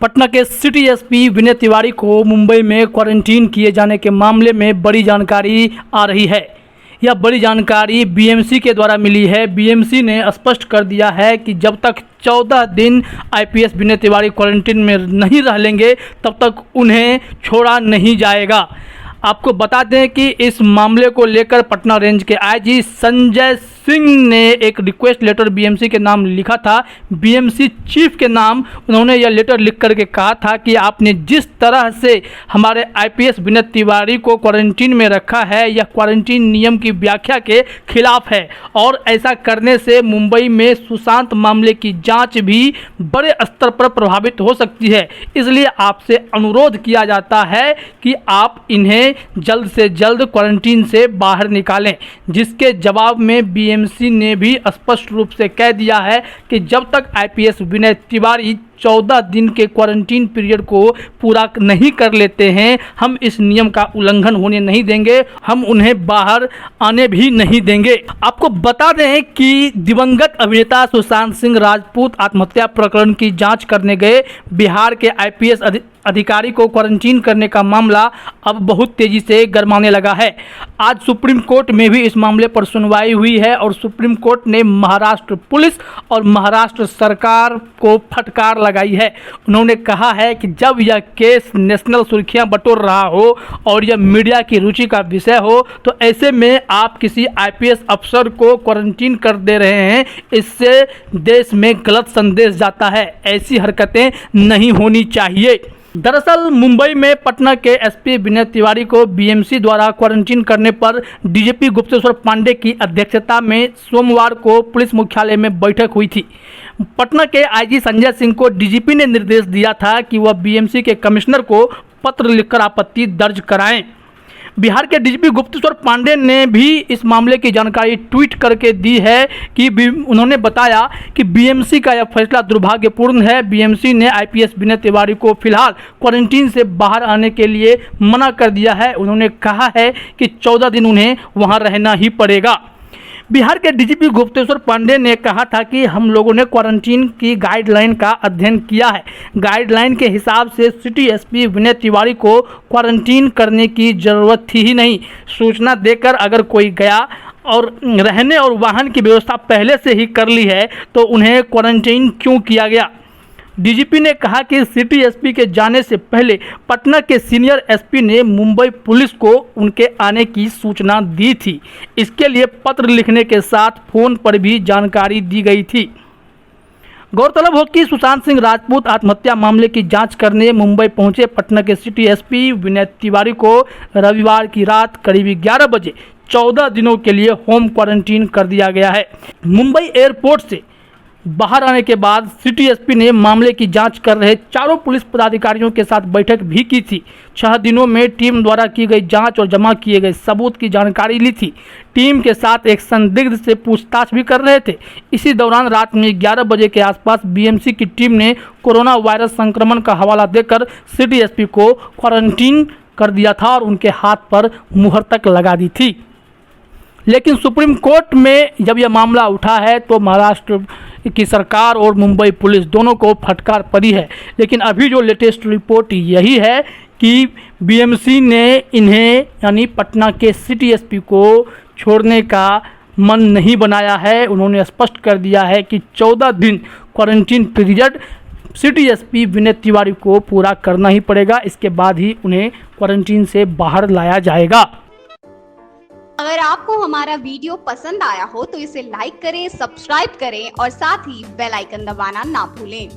पटना के city SP Vinay Tiwari को मुंबई में क्वारंटीन किए जाने के मामले में बड़ी जानकारी आ रही है। यह बड़ी जानकारी बीएमसी के द्वारा मिली है। बीएमसी ने स्पष्ट कर दिया है कि जब तक 14 दिन आईपीएस विनय तिवारी क्वारंटीन में नहीं रह लेंगे तब तक उन्हें छोड़ा नहीं जाएगा। आपको बता दें कि इस मामले को लेकर पटना रेंज के आईजी संजय सिंह ने एक रिक्वेस्ट लेटर बीएमसी के नाम लिखा था। बीएमसी चीफ के नाम उन्होंने यह लेटर लिख करके कहा था कि आपने जिस तरह से हमारे आईपीएस विनय तिवारी को क्वारंटीन में रखा है यह क्वारंटीन नियम की व्याख्या के खिलाफ है और ऐसा करने से मुंबई में सुशांत मामले की जांच भी बड़े स्तर पर प्रभावित हो सकती है। इसलिए आपसे अनुरोध किया जाता है कि आप इन्हें जल्द से जल्द क्वारंटीन से बाहर निकालें। जिसके जवाब में बीएमसी ने भी स्पष्ट रूप से कह दिया है कि जब तक आईपीएस विनय तिवारी 14 दिन के क्वारंटीन पीरियड को पूरा नहीं कर लेते हैं हम इस नियम का उल्लंघन होने नहीं देंगे, हम उन्हें बाहर आने भी नहीं देंगे। आपको बता दें कि दिवंगत अभिनेता सुशांत सिंह राजपूत आत्महत्या प्रकरण की जांच करने गए बिहार के आईपीएस अधिकारी को क्वारंटीन करने का मामला अब बहुत तेजी से गरमाने लगा है। आज सुप्रीम कोर्ट में भी इस मामले पर सुनवाई हुई है और सुप्रीम कोर्ट ने महाराष्ट्र पुलिस और महाराष्ट्र सरकार को फटकार लगाई है। उन्होंने कहा है कि जब यह केस नेशनल सुर्खियां बटोर रहा हो और यह मीडिया की रुचि का विषय हो तो ऐसे में आप किसी आईपीएस अफसर को क्वारंटीन कर दे रहे हैं, इससे देश में गलत संदेश जाता है। ऐसी हरकतें नहीं होनी चाहिए। दरअसल मुंबई में पटना के एसपी विनय तिवारी को बीएमसी द्वारा क्वारंटीन करने पर डीजीपी गुप्तेश्वर पांडे की अध्यक्षता में सोमवार को पुलिस मुख्यालय में बैठक हुई थी। पटना के आईजी संजय सिंह को डीजीपी ने निर्देश दिया था कि वह बीएमसी के कमिश्नर को पत्र लिखकर आपत्ति दर्ज कराएं। बिहार के डीजीपी गुप्तेश्वर पांडे ने भी इस मामले की जानकारी ट्वीट करके दी है कि उन्होंने बताया कि बीएमसी का यह फैसला दुर्भाग्यपूर्ण है। बीएमसी ने आईपीएस विनय तिवारी को फिलहाल क्वारंटीन से बाहर आने के लिए मना कर दिया है। उन्होंने कहा है कि 14 दिन उन्हें वहां रहना ही पड़ेगा। बिहार के डीजीपी गुप्तेश्वर पांडे ने कहा था कि हम लोगों ने क्वारंटीन की गाइडलाइन का अध्ययन किया है। गाइडलाइन के हिसाब से सिटी एसपी विनय तिवारी को क्वारंटीन करने की ज़रूरत थी ही नहीं। सूचना देकर अगर कोई गया और रहने और वाहन की व्यवस्था पहले से ही कर ली है तो उन्हें क्वारंटीन क्यों किया गया। डीजीपी ने कहा कि सिटी एसपी के जाने से पहले पटना के सीनियर एसपी ने मुंबई पुलिस को उनके आने की सूचना दी थी। इसके लिए पत्र लिखने के साथ फ़ोन पर भी जानकारी दी गई थी। गौरतलब हो कि सुशांत सिंह राजपूत आत्महत्या मामले की जांच करने मुंबई पहुंचे पटना के सिटी एसपी विनय तिवारी को रविवार की रात करीब 11 बजे 14 दिनों के लिए होम क्वारंटीन कर दिया गया है। मुंबई एयरपोर्ट से बाहर आने के बाद सिटी एसपी ने मामले की जांच कर रहे चारों पुलिस पदाधिकारियों के साथ बैठक भी की थी। 6 दिनों में टीम द्वारा की गई जांच और जमा किए गए सबूत की जानकारी ली थी। टीम के साथ एक संदिग्ध से पूछताछ भी कर रहे थे। इसी दौरान रात में 11 बजे के आसपास बीएमसी की टीम ने कोरोना वायरस संक्रमण का हवाला देकर सिटी एसपी को क्वारंटीन कर दिया था और उनके हाथ पर मुहर तक लगा दी थी। लेकिन सुप्रीम कोर्ट में जब यह मामला उठा है तो महाराष्ट्र की सरकार और मुंबई पुलिस दोनों को फटकार पड़ी है। लेकिन अभी जो लेटेस्ट रिपोर्ट यही है कि बीएमसी ने इन्हें यानी पटना के सिटी एसपी को छोड़ने का मन नहीं बनाया है। उन्होंने स्पष्ट कर दिया है कि 14 दिन quarantine period city SP Vinay Tiwari को पूरा करना ही पड़ेगा। इसके बाद ही उन्हें क्वारंटीन से बाहर लाया जाएगा। अगर आपको हमारा वीडियो पसंद आया हो तो इसे लाइक करें, सब्सक्राइब करें और साथ ही बेल आइकन दबाना ना भूलें।